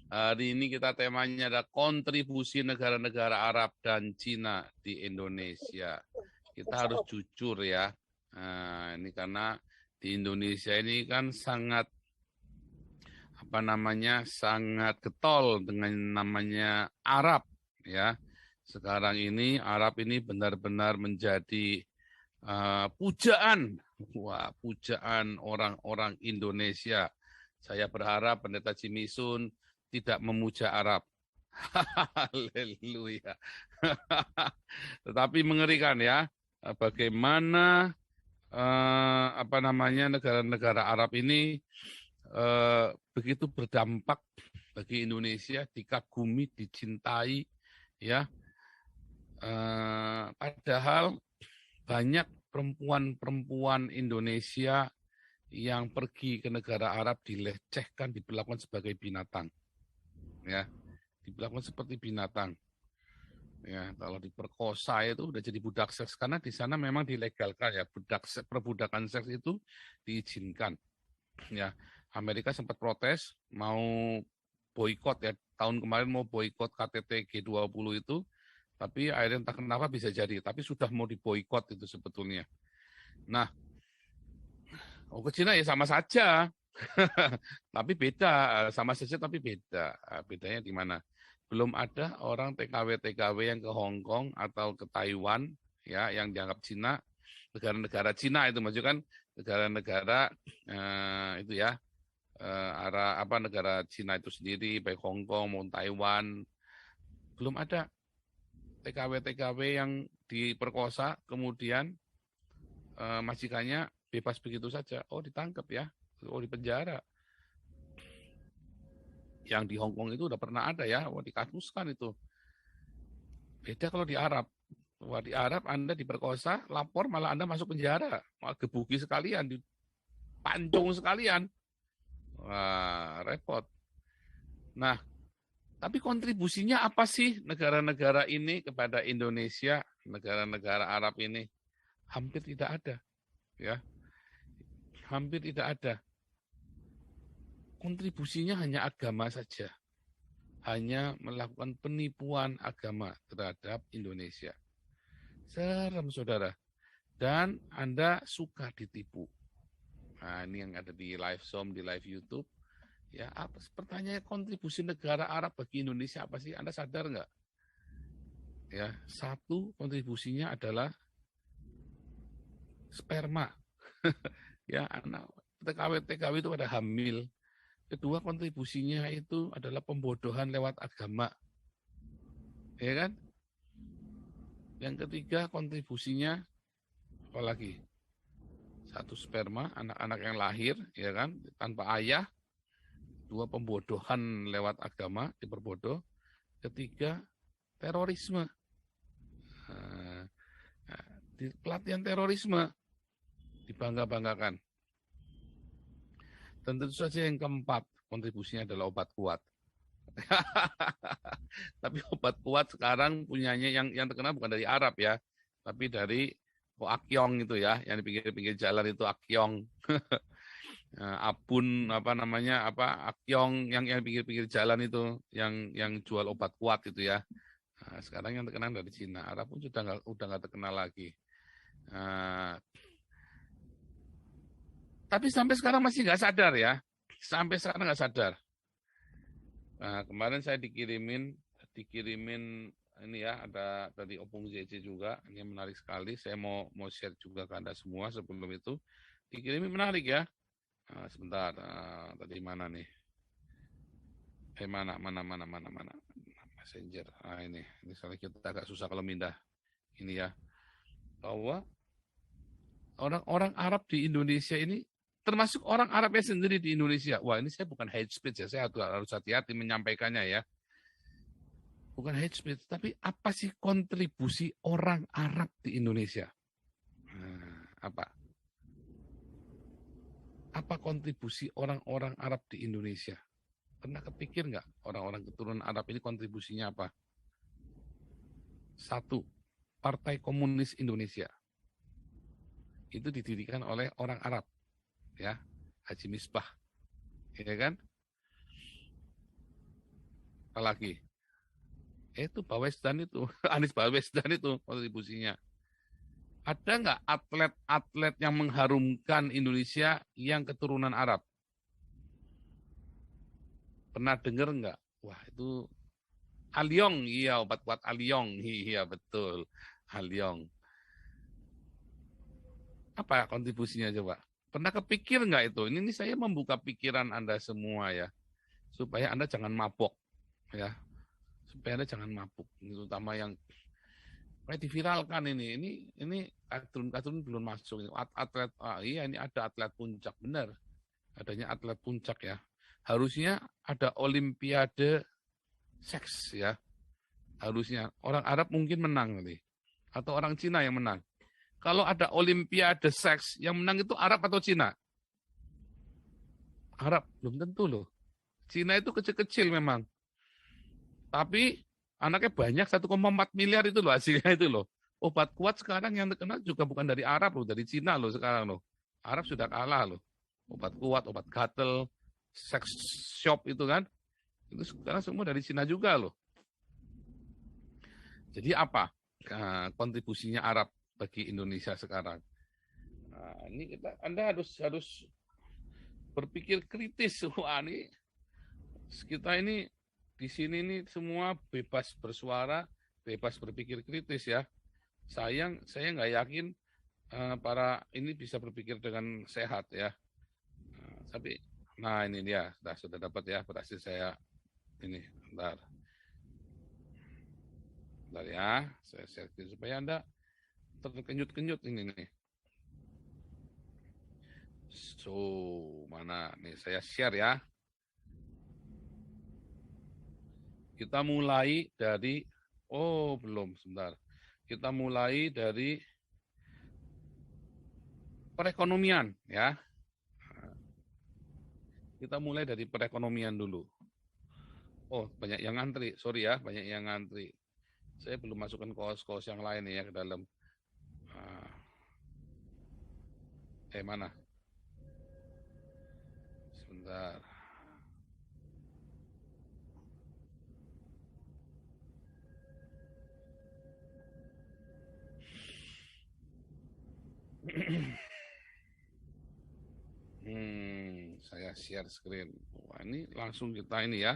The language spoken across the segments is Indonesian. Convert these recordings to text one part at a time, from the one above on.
Hari ini kita temanya ada kontribusi negara-negara Arab dan Cina di Indonesia. Kita harus jujur ya. Ini karena di Indonesia ini kan sangat sangat getol dengan namanya Arab ya. Sekarang ini Arab ini benar-benar menjadi pujaan, pujaan orang-orang Indonesia. Saya berharap Pendeta Jimmy Sun tidak memuja Arab. Haleluya. Tetapi mengerikan ya, bagaimana negara-negara Arab ini begitu berdampak bagi Indonesia, dikagumi, dicintai, ya. Padahal banyak perempuan-perempuan Indonesia yang pergi ke negara Arab dilecehkan, diperlakukan sebagai binatang, ya, diperlakukan seperti binatang. Ya, kalau diperkosa itu udah jadi budak seks karena di sana memang dilegalkan ya, perbudakan seks itu diizinkan. Ya, Amerika sempat protes mau boikot ya, tahun kemarin mau boikot KTT G20 itu, tapi akhirnya entah kenapa bisa jadi, tapi sudah mau diboikot itu sebetulnya. Nah, ke Cina ya sama saja, tapi beda, sama saja tapi beda. Bedanya di mana? Belum ada orang TKW yang ke Hong Kong atau ke Taiwan ya yang dianggap Cina, negara-negara Cina itu maksudnya kan negara-negara itu ya negara Cina itu sendiri baik Hong Kong maupun Taiwan belum ada TKW yang diperkosa kemudian majikannya bebas begitu saja. Oh ditangkap ya, oh dipenjara. Yang di Hong Kong itu udah pernah ada ya, dikasuskan itu. Beda kalau di Arab. Wah, di Arab Anda diperkosa, lapor malah Anda masuk penjara. Malah gebuki sekalian, dipancung sekalian. Wah, repot. Nah, tapi kontribusinya apa sih negara-negara ini kepada Indonesia, negara-negara Arab ini? Hampir tidak ada. Ya, hampir tidak ada. Kontribusinya hanya agama saja. Hanya melakukan penipuan agama terhadap Indonesia. Serem, saudara. Dan Anda suka ditipu. Nah, ini yang ada di live Zoom, di live YouTube. Ya, apa pertanyaan kontribusi negara Arab bagi Indonesia apa sih? Anda sadar nggak? Ya, satu kontribusinya adalah sperma. Ya, anak TKW itu pada hamil. Kedua kontribusinya itu adalah pembodohan lewat agama. Ya kan? Yang ketiga kontribusinya apalagi? Satu sperma, anak-anak yang lahir, ya kan, tanpa ayah. Dua pembodohan lewat agama, diperbodoh. Ketiga terorisme. Di pelatihan terorisme dibangga-banggakan. Tentu saja yang keempat kontribusinya adalah obat kuat. Tapi obat kuat sekarang punyanya yang terkenal bukan dari Arab ya, tapi dari Akyong itu ya, yang di pinggir-pinggir jalan itu Akyong. Abun Akyong yang pinggir-pinggir jalan itu yang jual obat kuat itu ya. Nah, sekarang yang terkenal dari Cina, Arab pun udah nggak terkenal lagi. Tapi sampai sekarang masih nggak sadar ya, sampai sekarang nggak sadar. Nah, kemarin saya dikirimin ini ya, ada dari Opung JJ juga, ini menarik sekali. Saya mau share juga ke Anda semua sebelum itu. Dikirimin menarik ya. Nah, sebentar, tadi mana nih? Mana Messenger. Ini misalnya kita agak susah kalau mindah ini ya. Bahwa orang-orang Arab di Indonesia ini termasuk orang Arabnya sendiri di Indonesia. Wah, ini saya bukan hate speech ya, saya harus hati-hati menyampaikannya ya. Bukan hate speech, tapi apa sih kontribusi orang Arab di Indonesia? Apa? Apa kontribusi orang-orang Arab di Indonesia? Pernah kepikir nggak orang-orang keturunan Arab ini kontribusinya apa? Satu, Partai Komunis Indonesia. Itu didirikan oleh orang Arab, ya, Haji Misbah, ya kan? Apalagi? Itu Baswedan itu, Anies Baswedan itu kontribusinya. Ada nggak atlet-atlet yang mengharumkan Indonesia yang keturunan Arab? Pernah dengar nggak? Wah, itu Aliong, iya, obat kuat Aliong, iya betul, Aliong. Apa kontribusinya coba? Pernah kepikir nggak itu? Ini saya membuka pikiran Anda semua ya, supaya Anda jangan mabok ya, supaya Anda jangan mabuk, terutama yang kayak diviralkan ini kartun belum masuk. Atlet, iya ini ada atlet puncak, benar, adanya atlet puncak ya. Harusnya ada Olimpiade seks ya, harusnya orang Arab mungkin menang nanti, atau orang Cina yang menang. Kalau ada Olimpiade seks, yang menang itu Arab atau Cina? Arab, belum tentu loh. Cina itu kecil-kecil memang. Tapi anaknya banyak, 1,4 miliar itu loh hasilnya itu loh. Obat kuat sekarang yang terkenal juga bukan dari Arab loh, dari Cina loh sekarang loh. Arab sudah kalah loh. Obat kuat, obat gatel, sex shop itu kan. Itu sekarang semua dari Cina juga loh. Jadi apa kontribusinya Arab bagi Indonesia sekarang? Nah, ini Anda harus berpikir kritis. Wah, ini kita ini di sini ini semua bebas bersuara, bebas berpikir kritis ya. Saya nggak yakin para ini bisa berpikir dengan sehat ya. Nah ini dia sudah dapat ya, berhasil saya ini. Bentar ya, saya share supaya Anda terkenyut-kenyut ini nih. So, mana nih saya share ya. Kita mulai dari, belum, sebentar. Kita mulai dari perekonomian ya. Kita mulai dari perekonomian dulu. Oh, banyak yang ngantri, sorry ya, banyak yang ngantri. Saya belum masukkan kos-kos yang lain ya ke dalam. Mana? Sebentar. Saya share screen. Wah, ini langsung kita ini ya.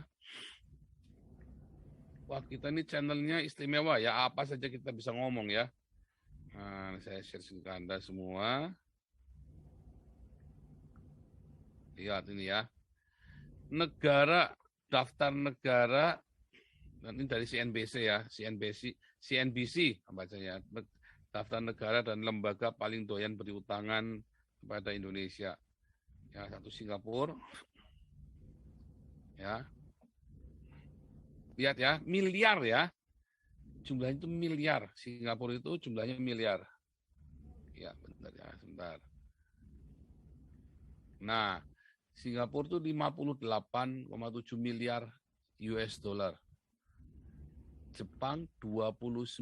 Wah, kita ini channelnya istimewa ya. Apa saja kita bisa ngomong ya. Nah, saya share ke Anda semua. Lihat ini ya. Negara, daftar negara, dan ini dari CNBC ya. CNBC bacanya. Daftar negara dan lembaga paling doyan beri utangan kepada Indonesia. Ya, satu Singapura. Ya. Lihat ya, miliar ya. Jumlahnya itu miliar. Singapura itu jumlahnya miliar. Ya, bentar ya, sebentar. Nah, Singapura itu 58,7 miliar US dollar. Jepang 29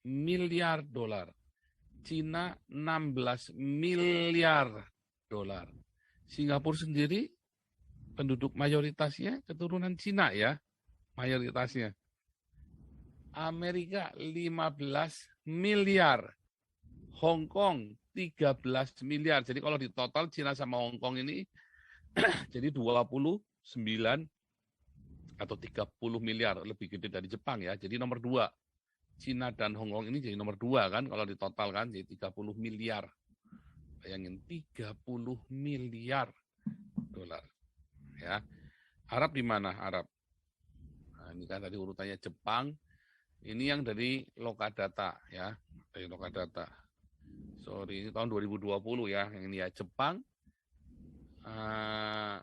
miliar dolar. Cina 16 miliar dolar. Singapura sendiri penduduk mayoritasnya keturunan Cina ya, mayoritasnya. Amerika 15 miliar. Hong Kong 13 miliar. Jadi kalau di total Cina sama Hong Kong ini jadi 29 atau 30 miliar, lebih gede dari Jepang ya. Jadi nomor 2. Cina dan Hong Kong ini jadi nomor 2 kan kalau di total kan, jadi 30 miliar. Bayangin 30 miliar dolar. Ya. Arab di mana? Arab. Nah, ini kan tadi urutannya Jepang. Ini yang dari Lokadata ya, dari Lokadata. Sorry, ini tahun 2020 ya, yang ini ya Jepang 12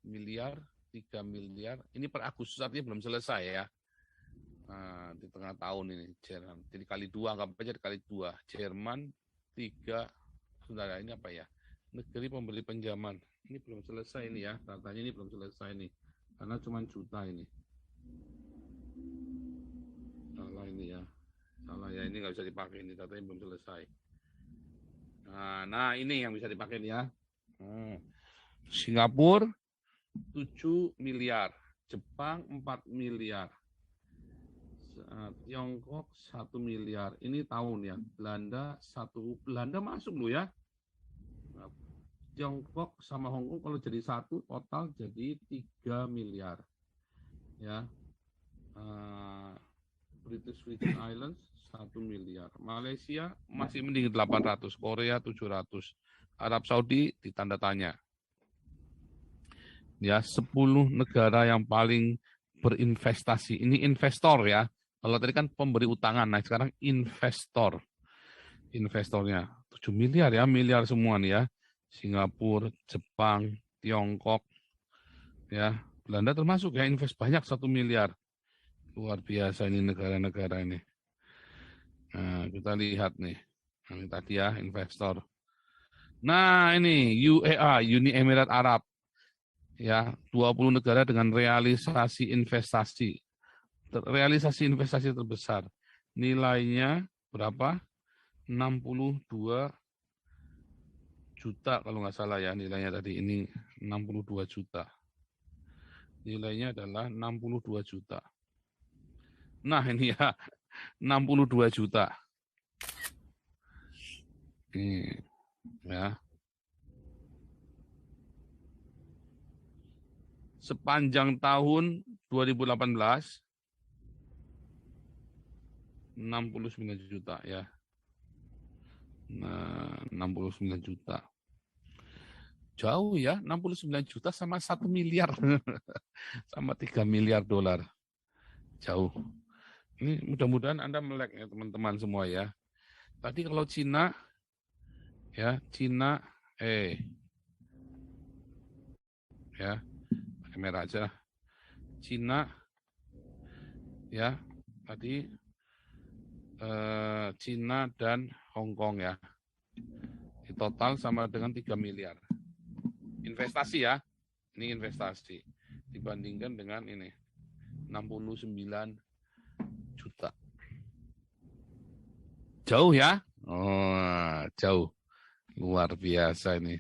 miliar, 3 miliar. Ini per Agustus artinya belum selesai ya. Di tengah tahun ini Jerman. Jadi kali 2, anggap aja kali 2. Jerman 3, saudara ini apa ya? Negeri pemberi pinjaman. Ini belum selesai ini ya, datanya ini belum selesai nih. Karena cuma juta ini. Salah ini ya. Salah ya, ini nggak bisa dipakai, ini datanya belum selesai. Nah ini yang bisa dipakai nih ya. Singapura 7 miliar, Jepang 4 miliar, Tiongkok 1 miliar. Ini tahun ya. Belanda masuk loh ya. Tiongkok sama Hong Kong kalau jadi satu total jadi 3 miliar. Ya. British Virgin Islands 1 miliar. Malaysia masih mending 800, Korea 700. Arab Saudi ditanda tanya. Ya, 10 negara yang paling berinvestasi. Ini investor ya. Kalau tadi kan pemberi utangan, nah sekarang investor. Investornya 7 miliar ya, miliar semua nih ya. Singapura, Jepang, Tiongkok, ya. Belanda termasuk ya, invest banyak 1 miliar. Luar biasa ini negara-negara ini. Nah, kita lihat nih. Ini tadi ya, investor. Nah, ini UEA, Uni Emirat Arab. Ya, 20 negara dengan realisasi investasi. Realisasi investasi terbesar. Nilainya berapa? 62 juta kalau nggak salah ya nilainya tadi. Ini 62 juta. Nilainya adalah 62 juta. Nah, ini ya, 62 juta. Ini ya. Sepanjang tahun 2018 69 juta ya. Nah, 69 juta. Jauh ya, 69 juta sama 1 miliar. Sama 3 miliar dolar. Jauh. Ini mudah-mudahan Anda melek ya teman-teman semua ya. Tadi kalau Cina, ya Cina, ya pakai merah aja. Cina, ya tadi Cina dan Hong Kong ya. Di total sama dengan 3 miliar. Investasi ya, ini investasi. Dibandingkan dengan ini, 69 juta. Jauh ya? Oh, jauh. Luar biasa ini.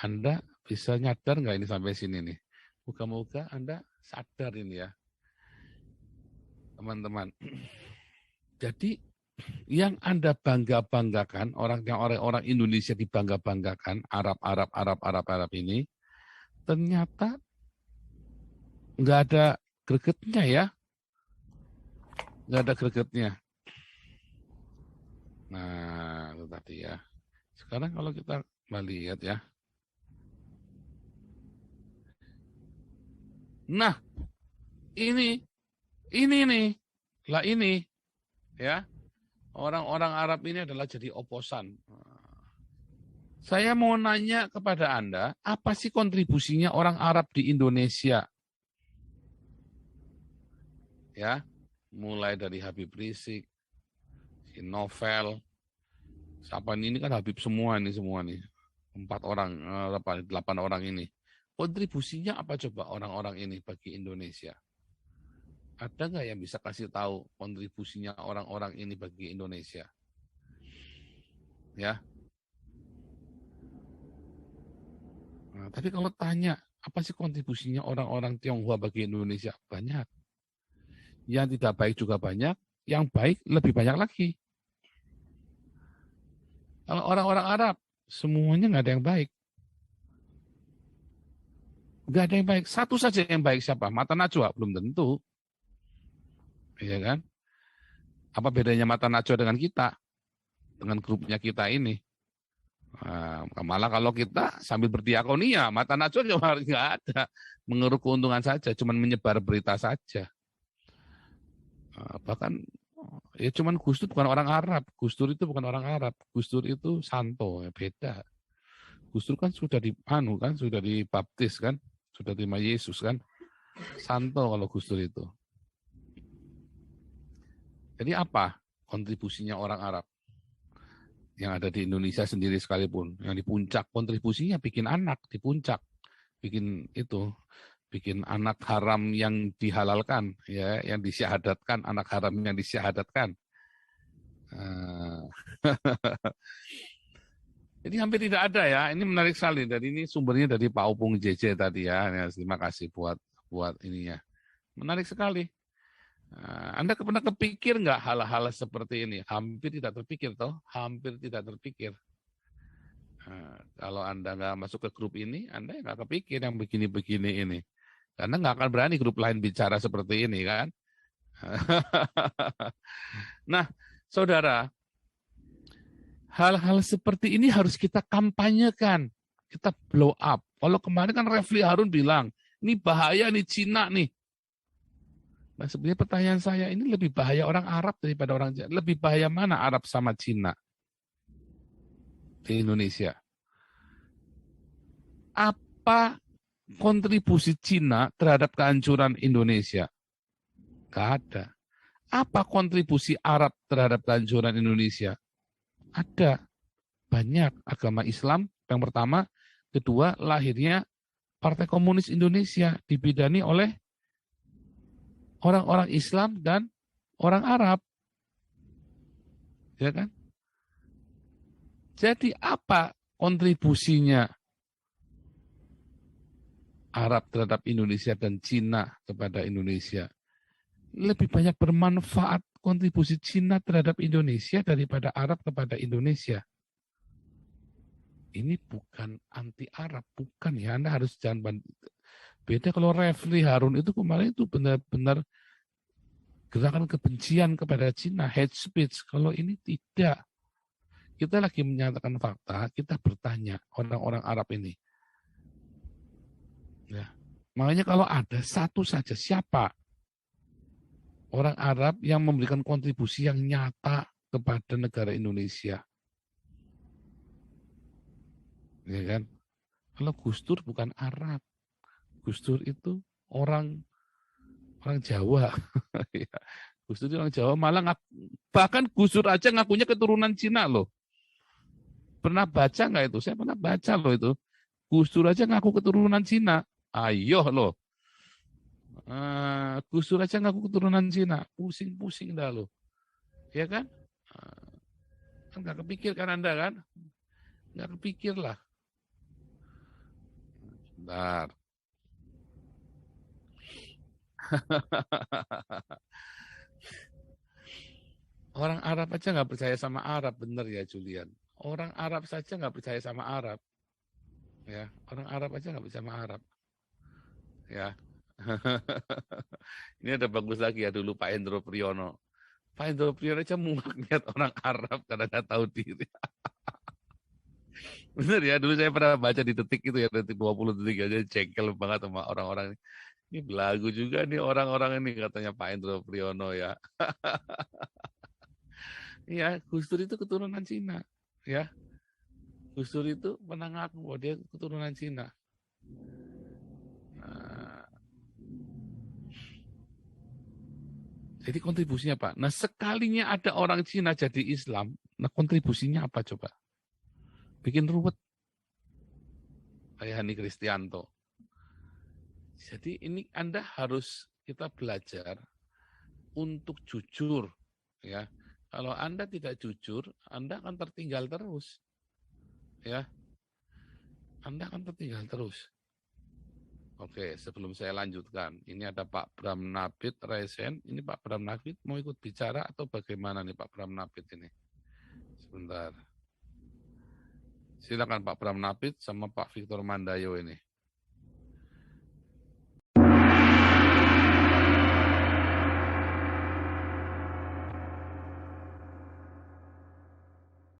Anda bisa nyadar nggak ini sampai sini nih? Moga-moga Anda sadar ini ya. Teman-teman. Jadi yang Anda bangga-banggakan, orang Indonesia dibangga-banggakan, Arab ini, ternyata nggak ada gregetnya ya. Nggak ada gregetnya. Nah, itu tadi ya. Sekarang kalau kita lihat ya. Nah, ini nih. Lah ini ya. Orang-orang Arab ini adalah jadi oposan. Saya mau nanya kepada Anda, apa sih kontribusinya orang Arab di Indonesia? Ya, mulai dari Habib Rizik, si Novel, siapa ini kan Habib semua nih. 4 orang, 8 orang ini. Kontribusinya apa coba orang-orang ini bagi Indonesia? Ada nggak yang bisa kasih tahu kontribusinya orang-orang ini bagi Indonesia? Ya. Nah, tapi kalau tanya, apa sih kontribusinya orang-orang Tionghoa bagi Indonesia? Banyak. Yang tidak baik juga banyak, yang baik lebih banyak lagi. Kalau orang-orang Arab, semuanya nggak ada yang baik. Nggak ada yang baik. Satu saja yang baik siapa? Mata Najwa? Belum tentu. Iya kan? Apa bedanya Mata Najwa dengan kita? Dengan grupnya kita ini. Nah, malah kalau kita sambil berdiakonia, Mata Najwa cuma nggak ada. Mengeruk keuntungan saja, cuma menyebar berita saja. Bahkan ya cuman Gus Dur bukan orang Arab. Gus Dur itu bukan orang Arab. Gus Dur itu santo, ya beda. Gus Dur kan sudah sudah dibaptis kan, sudah terima Yesus kan. Santo kalau Gus Dur itu. Jadi apa kontribusinya orang Arab yang ada di Indonesia sendiri sekalipun, yang di puncak kontribusinya bikin anak di puncak, bikin anak haram yang dihalalkan, ya, yang disyahadatkan, anak haram yang disyahadatkan. Jadi hampir tidak ada ya. Ini menarik sekali. Dari ini sumbernya dari Pak Opung JJ tadi ya. Terima kasih buat ininya. Menarik sekali. Anda pernah kepikir nggak hal-hal seperti ini? Hampir tidak terpikir toh. Hampir tidak terpikir. Kalau Anda nggak masuk ke grup ini, Anda nggak kepikir yang begini-begini ini. Karena nggak akan berani grup lain bicara seperti ini kan. Nah, saudara, hal-hal seperti ini harus kita kampanyekan, kita blow up. Kalau kemarin kan Refli Harun bilang, ini bahaya nih Cina nih. Nah sebenarnya pertanyaan saya, ini lebih bahaya orang Arab daripada orang Cina. Lebih bahaya mana Arab sama Cina di Indonesia? Apa kontribusi Cina terhadap kehancuran Indonesia? Gak ada. Apa kontribusi Arab terhadap kehancuran Indonesia? Ada. Banyak. Agama Islam yang pertama. Kedua, lahirnya Partai Komunis Indonesia dibidani oleh orang-orang Islam dan orang Arab. Ya kan? Jadi apa kontribusinya Arab terhadap Indonesia dan Cina kepada Indonesia? Lebih banyak bermanfaat kontribusi Cina terhadap Indonesia daripada Arab kepada Indonesia. Ini bukan anti Arab, bukan ya. Anda harus jangan beda. Kalau Refli Harun itu kemarin itu benar-benar gerakan kebencian kepada Cina, hate speech. Kalau ini tidak. Kita lagi menyatakan fakta, kita bertanya orang-orang Arab ini. Ya. Makanya kalau ada satu saja, siapa orang Arab yang memberikan kontribusi yang nyata kepada negara Indonesia? Ya kan? Kalau Gus Dur bukan Arab. Gus Dur itu orang Jawa. Gus Dur orang Jawa, malah bahkan Gus Dur aja ngakunya keturunan Cina loh. Pernah baca nggak itu? Saya pernah baca loh itu. Gus Dur aja ngaku keturunan Cina. Ayo loh. Gus Dur aja ngaku keturunan Cina. Pusing-pusing dah loh. Ya kan? Kan nggak kepikir kan Anda kan? Nggak kepikir lah. Bentar. Orang Arab aja nggak percaya sama Arab, bener ya Julian. Orang Arab saja nggak percaya sama Arab. Ya, orang Arab aja nggak percaya sama Arab. Ya. Ini ada bagus lagi ya dulu Pak Hendro Priyono. Pak Hendro Priyono aja muak lihat orang Arab karena nggak tahu diri. Bener ya, dulu saya pernah baca di Detik itu ya, Detik 20 detik aja jengkel banget sama orang-orang ini. Ini belagu juga nih orang-orang ini katanya Pak Hendro Priyono ya. Iya, Gus Dur itu keturunan Cina, ya. Gus Dur itu pernah ngaku bahwa dia keturunan Cina. Nah, jadi kontribusinya apa? Nah, sekalinya ada orang Cina jadi Islam, nah kontribusinya apa coba? Bikin ruwet. Kayak Hani Kristianto. Jadi ini Anda harus kita belajar untuk jujur, ya. Kalau Anda tidak jujur, Anda akan tertinggal terus. Ya. Anda akan tertinggal terus. Oke, sebelum saya lanjutkan, ini ada Pak Bram Nabit Resen. Ini Pak Bram Nabit mau ikut bicara atau bagaimana nih Pak Bram Nabit ini? Sebentar. Silakan Pak Bram Nabit sama Pak Victor Mandayo ini.